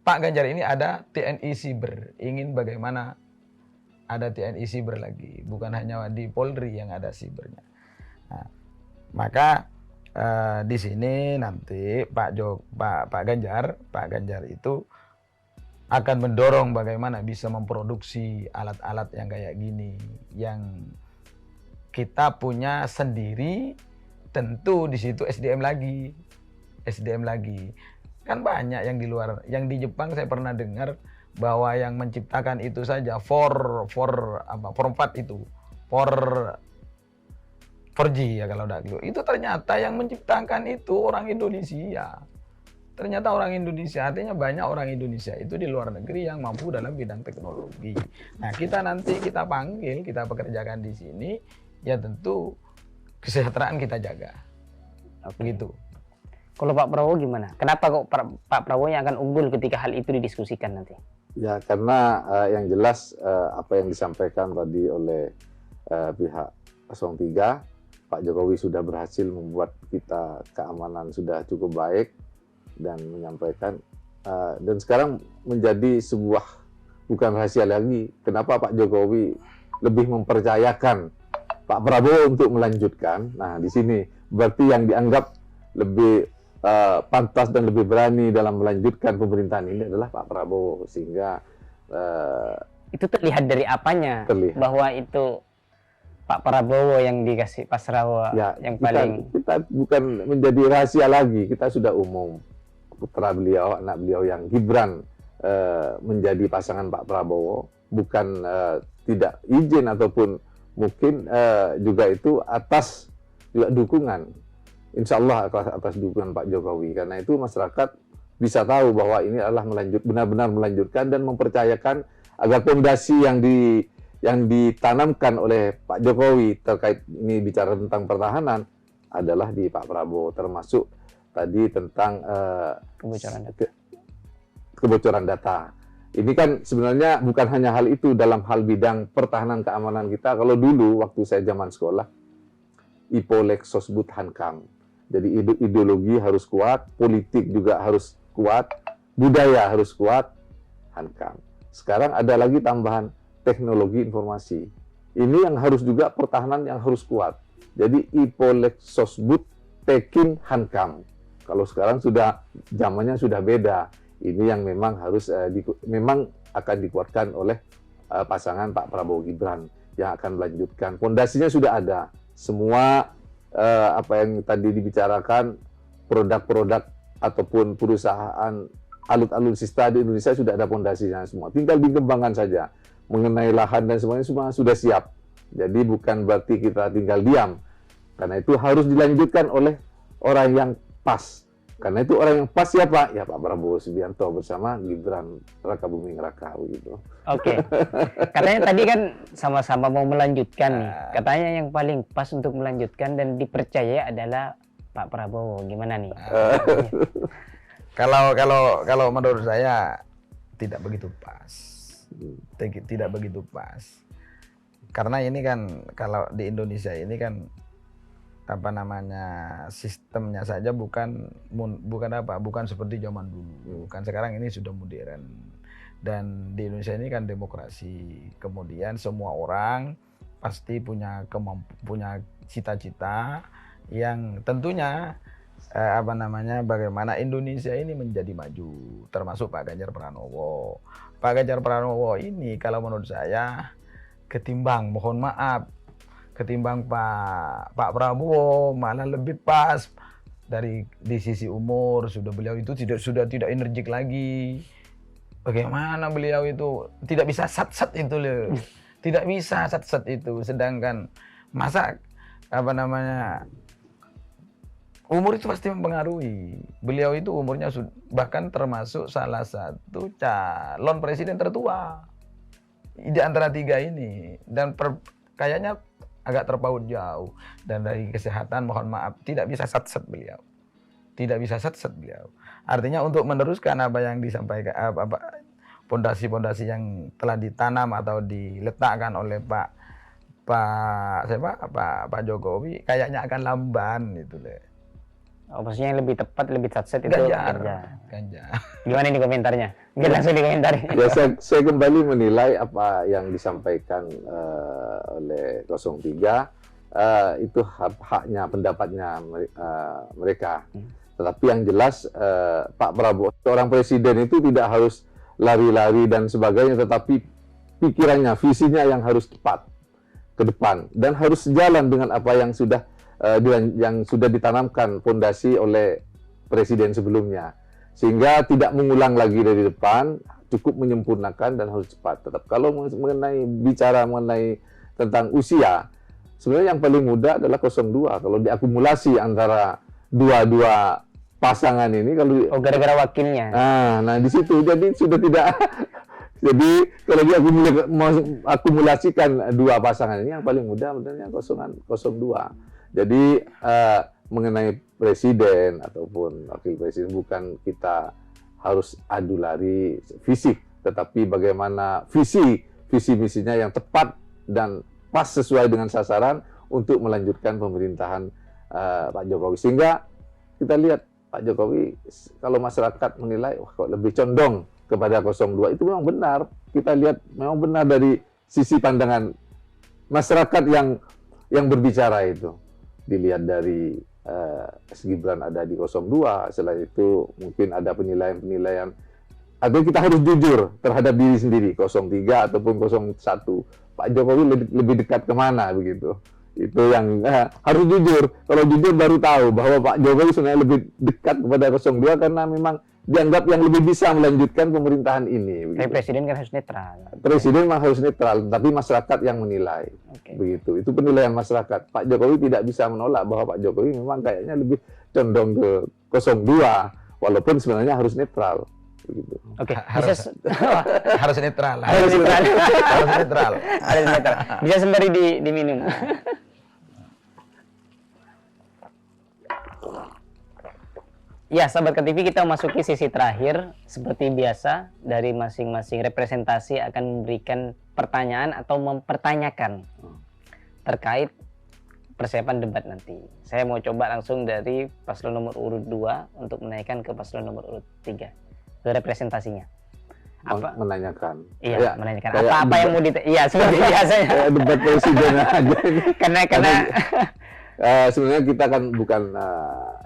Speaker 2: Pak Ganjar ini ada TNI siber, ingin bagaimana ada TNI siber lagi, bukan hanya di Polri yang ada sibernya. Nah, maka di sini nanti Pak Ganjar itu akan mendorong bagaimana bisa memproduksi alat-alat yang kayak gini, yang kita punya sendiri. Tentu di situ SDM lagi. Kan banyak yang di luar, yang di Jepang saya pernah dengar bahwa yang menciptakan itu saja 4G itu 4G ya kalau tidak keliru. Itu ternyata yang menciptakan itu orang Indonesia. Ternyata orang Indonesia, artinya banyak orang Indonesia itu di luar negeri yang mampu dalam bidang teknologi. Nah, kita panggil, kita pekerjakan di sini, ya tentu kesejahteraan kita jaga. Begitu.
Speaker 4: Kalau Pak Prabowo gimana? Kenapa kok Pak Prabowo yang akan unggul ketika hal itu didiskusikan nanti?
Speaker 1: Ya, karena yang jelas apa yang disampaikan tadi oleh pihak 03, Pak Jokowi sudah berhasil membuat kita keamanan sudah cukup baik dan menyampaikan dan sekarang menjadi sebuah bukan rahasia lagi kenapa Pak Jokowi lebih mempercayakan Pak Prabowo untuk melanjutkan. Nah, di sini berarti yang dianggap lebih pantas dan lebih berani dalam melanjutkan pemerintahan ini adalah Pak Prabowo, sehingga
Speaker 4: itu terlihat dari apanya?
Speaker 1: Terlihat.
Speaker 4: Bahwa itu Pak Prabowo yang dikasih Pasrawa
Speaker 1: ya,
Speaker 4: yang paling
Speaker 1: kita bukan menjadi rahasia lagi, kita sudah umum. Putra beliau, anak beliau yang Gibran menjadi pasangan Pak Prabowo, bukan tidak izin ataupun mungkin juga itu atas juga dukungan, insya Allah atas dukungan Pak Jokowi. Karena itu masyarakat bisa tahu bahwa ini adalah benar-benar melanjutkan dan mempercayakan agar fondasi yang ditanamkan oleh Pak Jokowi terkait ini bicara tentang pertahanan adalah di Pak Prabowo, termasuk tadi tentang kebocoran data. Ini kan sebenarnya bukan hanya hal itu dalam hal bidang pertahanan keamanan kita. Kalau dulu waktu saya zaman sekolah, Ipolek Sosbud Hankam. Jadi ideologi harus kuat, politik juga harus kuat, budaya harus kuat, Hankam. Sekarang ada lagi tambahan teknologi informasi. Ini yang harus juga pertahanan yang harus kuat. Jadi Ipolek Sosbud Tekin Hankam. Kalau sekarang zamannya sudah beda. Ini yang memang harus memang akan dikuatkan oleh pasangan Pak Prabowo Gibran yang akan melanjutkan. Fondasinya sudah ada. Semua apa yang tadi dibicarakan, produk-produk ataupun perusahaan alutsista di Indonesia sudah ada fondasinya semua. Tinggal dikembangkan saja. Mengenai lahan dan semuanya semua sudah siap. Jadi bukan berarti kita tinggal diam. Karena itu harus dilanjutkan oleh orang yang pas. Karena itu orang yang pas siapa? Ya Pak Prabowo Subianto bersama Gibran Rakabuming Raka begitu.
Speaker 4: Oke. Katanya tadi kan sama-sama mau melanjutkan nih. Katanya yang paling pas untuk melanjutkan dan dipercaya adalah Pak Prabowo. Gimana nih?
Speaker 2: Kalau menurut saya tidak begitu pas. Tidak begitu pas. Karena ini kan kalau di Indonesia ini kan sistemnya saja bukan seperti zaman dulu. Kan sekarang ini sudah modern. Dan di Indonesia ini kan demokrasi. Kemudian semua orang pasti punya cita-cita yang tentunya bagaimana Indonesia ini menjadi maju, termasuk Pak Ganjar Pranowo. Pak Ganjar Pranowo ini kalau menurut saya ketimbang Pak Prabowo malah lebih pas di sisi umur. Beliau itu sudah tidak energik lagi. Bagaimana beliau itu tidak bisa sat-sat itu loh. Tidak bisa sat-sat itu. Sedangkan masa umur itu pasti mempengaruhi. Beliau itu umurnya bahkan termasuk salah satu calon presiden tertua di antara tiga ini, dan kayaknya agak terpaut jauh. Dan dari kesehatan, mohon maaf, tidak bisa sat-set beliau. Tidak bisa sat-set beliau. Artinya untuk meneruskan apa yang disampaikan, pondasi-pondasi yang telah ditanam atau diletakkan oleh Pak Jokowi, kayaknya akan lamban itu deh.
Speaker 4: Oh, maksudnya yang lebih tepat, lebih sat-set itu
Speaker 2: Ganjar.
Speaker 4: Gimana ini komentarnya? Nggak langsung dikomentari.
Speaker 1: Ya, saya kembali menilai apa yang disampaikan oleh 03, itu haknya, pendapatnya mereka. Tetapi yang jelas Pak Prabowo, seorang presiden itu tidak harus lari-lari dan sebagainya, tetapi pikirannya, visinya yang harus tepat ke depan dan harus sejalan dengan apa yang sudah ditanamkan pondasi oleh presiden sebelumnya, sehingga tidak mengulang lagi dari depan, cukup menyempurnakan dan harus cepat. Tetap kalau bicara mengenai tentang usia, sebenarnya yang paling muda adalah 02. Kalau diakumulasi antara dua pasangan ini, kalau
Speaker 4: gara-gara wakilnya.
Speaker 1: Nah di situ jadi sudah tidak. Jadi kalau diakumulasikan dua pasangan ini, yang paling muda sebenarnya 02. Jadi mengenai presiden ataupun wakil presiden, bukan kita harus adu lari fisik, tetapi bagaimana visi misinya yang tepat dan pas sesuai dengan sasaran untuk melanjutkan pemerintahan Pak Jokowi. Sehingga kita lihat Pak Jokowi, kalau masyarakat menilai kok lebih condong kepada 02, itu memang benar. Kita lihat memang benar dari sisi pandangan masyarakat yang berbicara itu. Dilihat dari Gibran ada di 02, selain itu mungkin ada penilaian. Artinya kita harus jujur terhadap diri sendiri, 03 ataupun 01. Pak Jokowi lebih dekat kemana begitu. Itu yang harus jujur. Kalau jujur baru tahu bahwa Pak Jokowi sebenarnya lebih dekat kepada 02 karena memang dianggap yang lebih bisa melanjutkan pemerintahan ini.
Speaker 4: Tapi presiden kan harus netral.
Speaker 1: Presiden memang harus netral, tapi masyarakat yang menilai. Begitu. Itu penilaian masyarakat. Pak Jokowi tidak bisa menolak bahwa Pak Jokowi memang kayaknya lebih condong ke 02, walaupun sebenarnya harus netral. Begitu.
Speaker 2: Harus netral.
Speaker 4: Harus netral.
Speaker 2: Harus netral.
Speaker 4: Harus netral. Bisa sembari diminum. Ya, sahabat KTV, kita memasuki sesi terakhir. Seperti biasa, dari masing-masing representasi akan memberikan pertanyaan atau mempertanyakan terkait persiapan debat nanti. Saya mau coba langsung dari paslon nomor urut 2 untuk menanyakan ke paslon nomor urut 3. Ke representasinya.
Speaker 1: Apa? Menanyakan.
Speaker 4: Iya, menanyakan. Apa yang mau iya, seperti biasanya.
Speaker 1: Debat presiden aja.
Speaker 4: Karena
Speaker 1: sebenarnya kita kan bukan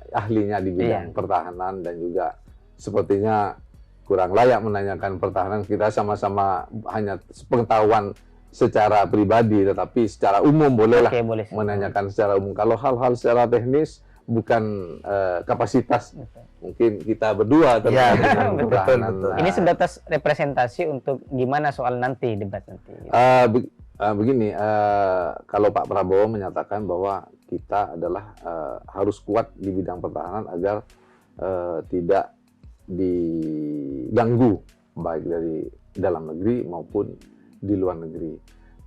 Speaker 1: ahlinya di bidang pertahanan, dan juga sepertinya kurang layak menanyakan pertahanan. Kita sama-sama hanya pengetahuan secara pribadi, tetapi secara umum bolehlah menanyakan secara umum. Kalau hal-hal secara teknis bukan kapasitas mungkin kita berdua terkait dengan pertahanan.
Speaker 4: Ini sebatas representasi untuk gimana soal nanti debat nanti.
Speaker 1: Begini, kalau Pak Prabowo menyatakan bahwa kita adalah harus kuat di bidang pertahanan agar tidak diganggu baik dari dalam negeri maupun di luar negeri.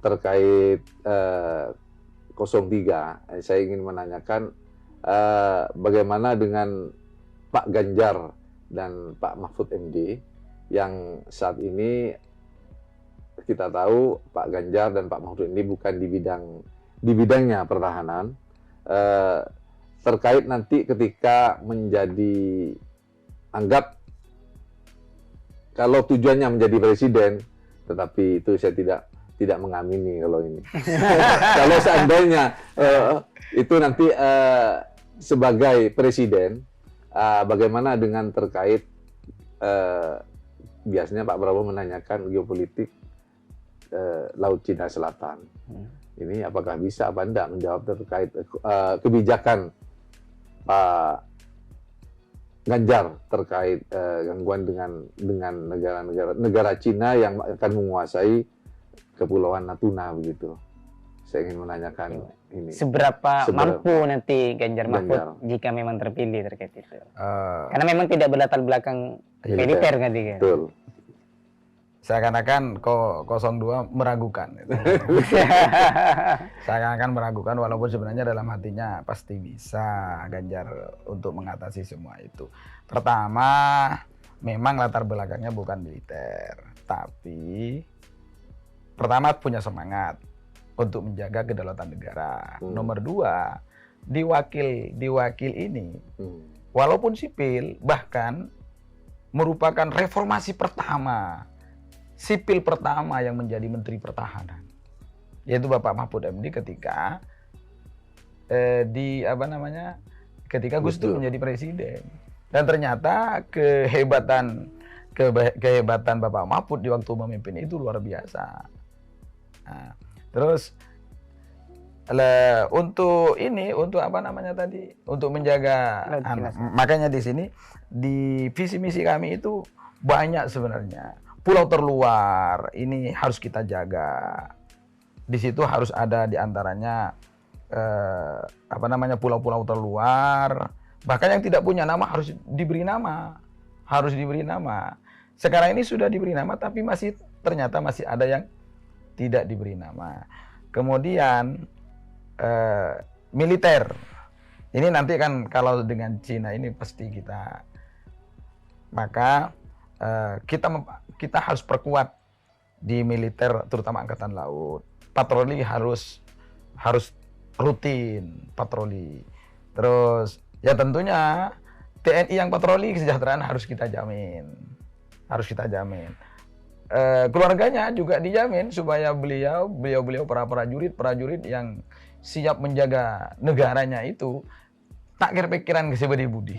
Speaker 1: Terkait 03, saya ingin menanyakan bagaimana dengan Pak Ganjar dan Pak Mahfud MD yang saat ini kita tahu Pak Ganjar dan Pak Mahfud ini bukan di bidangnya pertahanan, terkait nanti ketika menjadi, anggap kalau tujuannya menjadi presiden, tetapi itu saya tidak mengamini kalau ini. Kalau seandainya itu nanti sebagai presiden, bagaimana dengan terkait biasanya Pak Prabowo menanyakan geopolitik Laut Cina Selatan. Ini apakah bisa apa enggak menjawab terkait kebijakan Pak Ganjar terkait gangguan dengan negara Cina yang akan menguasai Kepulauan Natuna begitu. saya ingin menanyakan ini.
Speaker 4: Seberapa
Speaker 1: Seberapa
Speaker 4: mampu nanti Ganjar Mahfud
Speaker 1: Ganjar.
Speaker 4: jika memang terpilih terkait itu? Karena memang tidak berlatar belakang militer kan dia.
Speaker 1: Betul.
Speaker 2: Seakan-akan 02 meragukan. Seakan-akan meragukan, walaupun sebenarnya dalam hatinya pasti bisa Ganjar untuk mengatasi semua itu. Pertama, memang latar belakangnya bukan militer, tapi pertama punya semangat untuk menjaga kedaulatan negara. Nomor 2, diwakil ini, walaupun sipil, bahkan merupakan reformasi pertama, sipil pertama yang menjadi Menteri Pertahanan, yaitu Bapak Mahfud MD ketika ketika Gus Dur menjadi presiden. Dan ternyata kehebatan Bapak Mahfud di waktu memimpin itu luar biasa. Nah, terus untuk menjaga makanya di sini di visi misi kami itu banyak sebenarnya. Pulau terluar ini harus kita jaga. Di situ harus ada diantaranya pulau-pulau terluar. Bahkan yang tidak punya nama harus diberi nama. Sekarang ini sudah diberi nama, tapi ternyata masih ada yang tidak diberi nama. Kemudian militer. Ini nanti kan kalau dengan Cina ini pasti kita harus perkuat di militer, terutama angkatan laut. Patroli harus rutin patroli. Terus ya tentunya TNI yang patroli kesejahteraan harus kita jamin. Keluarganya juga dijamin supaya beliau para prajurit yang siap menjaga negaranya itu takir pikiran gesebedi budi.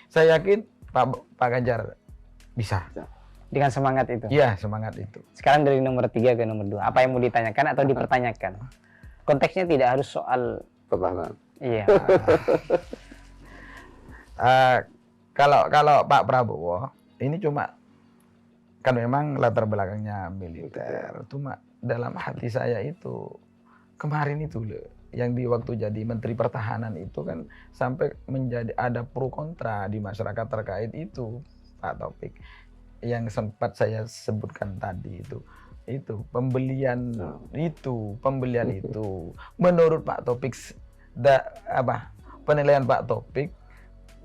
Speaker 2: Saya yakin Pak Ganjar bisa.
Speaker 4: Dengan semangat itu?
Speaker 2: Iya, semangat itu.
Speaker 4: Sekarang dari nomor 3 ke nomor 2. Apa yang mau ditanyakan atau dipertanyakan? Konteksnya tidak harus soal
Speaker 1: Pertahanan.
Speaker 4: Iya.
Speaker 2: Kalau Pak Prabowo, ini cuma kan memang latar belakangnya militer. Cuma dalam hati saya itu, kemarin itu loh, yang di waktu jadi Menteri Pertahanan itu kan sampai menjadi ada pro kontra di masyarakat terkait itu, Pak Taufik, yang sempat saya sebutkan tadi itu pembelian itu menurut Pak Taufik penilaian Pak Taufik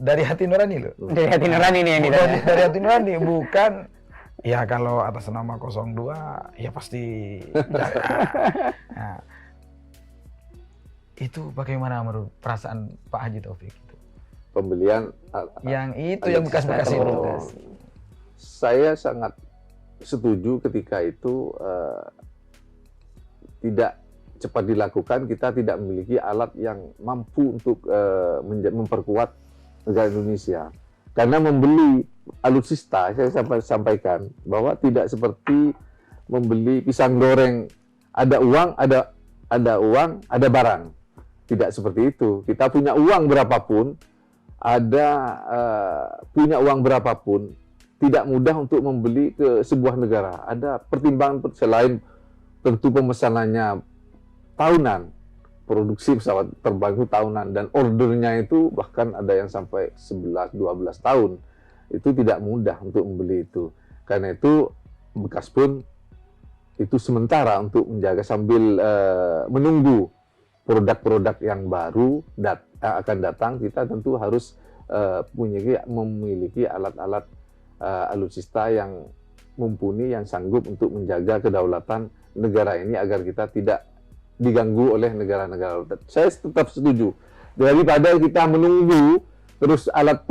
Speaker 2: dari hati nurani loh.
Speaker 4: Dari hati nurani nih yang ditanya.
Speaker 2: Dari hati nurani, bukan ya kalau atas nama 02 ya pasti. Nah, itu bagaimana menurut perasaan Pak Haji Taufik itu?
Speaker 1: Pembelian
Speaker 2: yang bekas-bekas itu.
Speaker 1: Saya sangat setuju ketika itu tidak cepat dilakukan. Kita tidak memiliki alat yang mampu untuk memperkuat negara Indonesia. Karena membeli alutsista, saya sampaikan bahwa tidak seperti membeli pisang goreng, ada uang, ada barang. Tidak seperti itu. Kita punya uang berapapun, punya uang berapapun, tidak mudah untuk membeli ke sebuah negara. Ada pertimbangan selain tentu pemesanannya tahunan, produksi pesawat terbang itu tahunan, dan ordernya itu bahkan ada yang sampai 11-12 tahun. Itu tidak mudah untuk membeli itu. Karena itu bekas pun itu sementara untuk menjaga sambil menunggu produk-produk yang baru akan datang. Kita tentu harus memiliki alat-alat alutsista yang mumpuni, yang sanggup untuk menjaga kedaulatan negara ini agar kita tidak diganggu oleh negara-negara. Saya tetap setuju. Daripada kita menunggu terus alat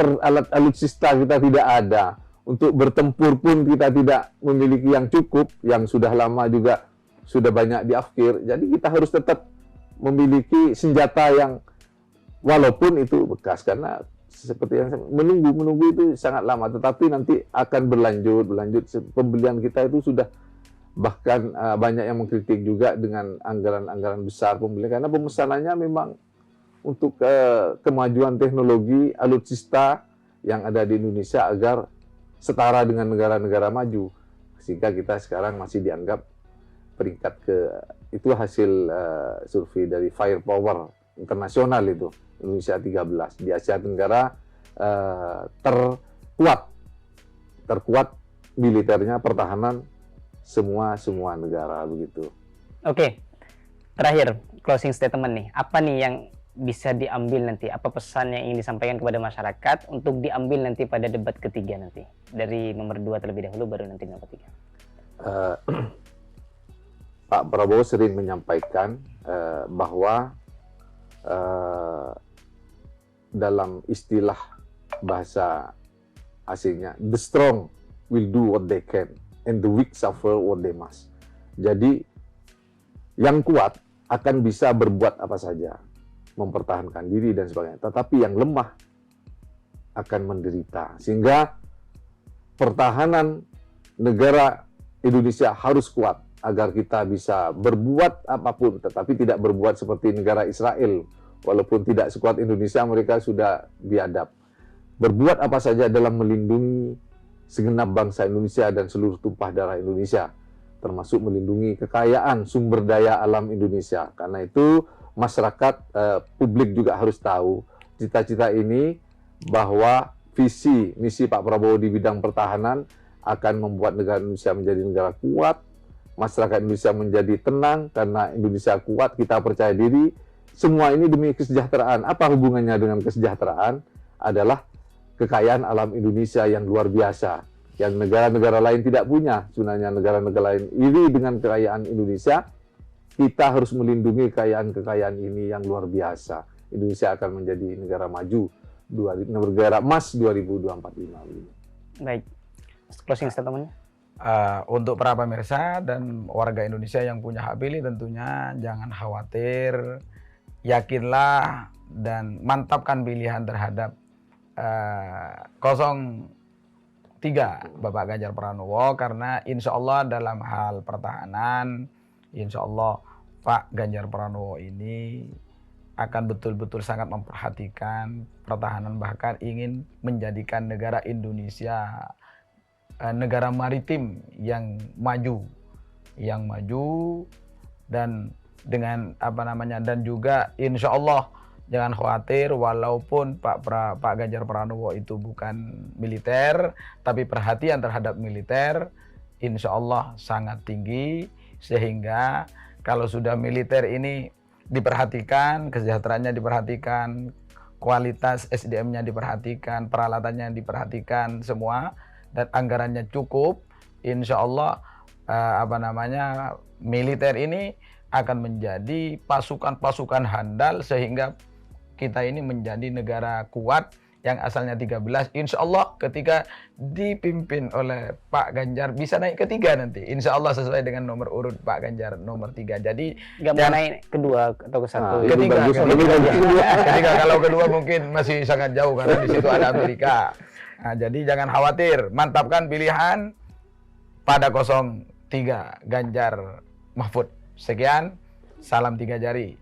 Speaker 1: alutsista kita tidak ada, untuk bertempur pun kita tidak memiliki yang cukup, yang sudah lama juga sudah banyak diafkir. Jadi kita harus tetap memiliki senjata yang walaupun itu bekas, karena seperti yang menunggu itu sangat lama, tetapi nanti akan berlanjut. Pembelian kita itu sudah bahkan banyak yang mengkritik juga dengan anggaran besar pembelian, karena pemesanannya memang untuk kemajuan teknologi alutsista yang ada di Indonesia agar setara dengan negara-negara maju, sehingga kita sekarang masih dianggap peringkat itu hasil survei dari Firepower Internasional itu, Indonesia 13. Di Asia Tenggara terkuat militernya, pertahanan semua negara begitu.
Speaker 4: Oke, terakhir closing statement nih. Apa nih yang bisa diambil nanti? Apa pesan yang ingin disampaikan kepada masyarakat untuk diambil nanti pada debat ketiga nanti? Dari nomor 2 terlebih dahulu, baru nanti nomor 3.
Speaker 1: Pak Prabowo sering menyampaikan bahwa dalam istilah bahasa asingnya, the strong will do what they can and the weak suffer what they must. Jadi yang kuat akan bisa berbuat apa saja, mempertahankan diri dan sebagainya. Tetapi yang lemah akan menderita. Sehingga pertahanan negara Indonesia harus kuat agar kita bisa berbuat apapun, tetapi tidak berbuat seperti negara Israel. Walaupun tidak sekuat Indonesia, mereka sudah biadab. Berbuat apa saja dalam melindungi segenap bangsa Indonesia dan seluruh tumpah darah Indonesia, termasuk melindungi kekayaan sumber daya alam Indonesia. Karena itu masyarakat, publik juga harus tahu cita-cita ini, bahwa visi misi Pak Prabowo di bidang pertahanan akan membuat negara Indonesia menjadi negara kuat, masyarakat Indonesia menjadi tenang karena Indonesia kuat, kita percaya diri. Semua ini demi kesejahteraan. Apa hubungannya dengan kesejahteraan? Adalah kekayaan alam Indonesia yang luar biasa, yang negara-negara lain tidak punya. Sebenarnya negara-negara lain iri dengan kekayaan Indonesia. Kita harus melindungi kekayaan ini yang luar biasa. Indonesia akan menjadi negara maju, negara emas 2045.
Speaker 4: Baik, closing statement-nya.
Speaker 2: Untuk para pemirsa dan warga Indonesia yang punya hak pilih, tentunya jangan khawatir, yakinlah dan mantapkan pilihan terhadap 03 Bapak Ganjar Pranowo, karena insya Allah dalam hal pertahanan, insya Allah Pak Ganjar Pranowo ini akan betul-betul sangat memperhatikan pertahanan, bahkan ingin menjadikan negara Indonesia negara maritim yang maju, dan dengan dan juga insya Allah jangan khawatir, walaupun Pak Ganjar Pranowo itu bukan militer, tapi perhatian terhadap militer insya Allah sangat tinggi, sehingga kalau sudah militer ini diperhatikan, kesejahteraannya diperhatikan, kualitas SDM-nya diperhatikan, peralatannya diperhatikan semua, dan anggarannya cukup, insya Allah militer ini akan menjadi pasukan-pasukan handal, sehingga kita ini menjadi negara kuat yang asalnya 13. Insya Allah ketika dipimpin oleh Pak Ganjar bisa naik ke 3 nanti. Insya Allah sesuai dengan nomor urut Pak Ganjar nomor 3. Jadi
Speaker 4: nggak mau naik kedua atau ke 1.
Speaker 2: Ketiga. Kalau kedua mungkin masih sangat jauh karena di situ ada Amerika. Nah, jadi jangan khawatir, mantapkan pilihan pada 03 Ganjar Mahfud. Sekian, salam 3 jari.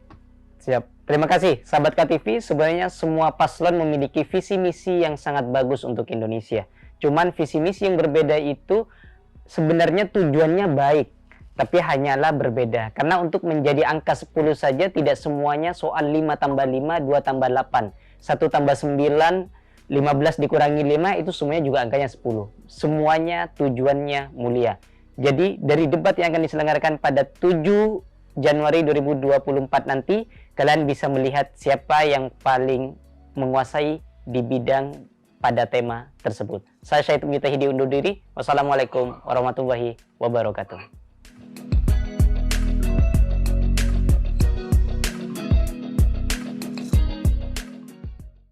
Speaker 4: Siap. Terima kasih sahabat KTV. Sebenarnya semua paslon memiliki visi misi yang sangat bagus untuk Indonesia. Cuman visi misi yang berbeda itu sebenarnya tujuannya baik, tapi hanyalah berbeda. Karena untuk menjadi angka 10 saja tidak semuanya soal 5 tambah 5, 2 tambah 8, 1 tambah 9, 15 dikurangi 5, itu semuanya juga angkanya 10. Semuanya tujuannya mulia. Jadi dari debat yang akan diselenggarakan pada 7 Januari 2024 nanti, kalian bisa melihat siapa yang paling menguasai di bidang pada tema tersebut. Saya Syahid Mujtahidi undur diri. Wassalamualaikum warahmatullahi wabarakatuh.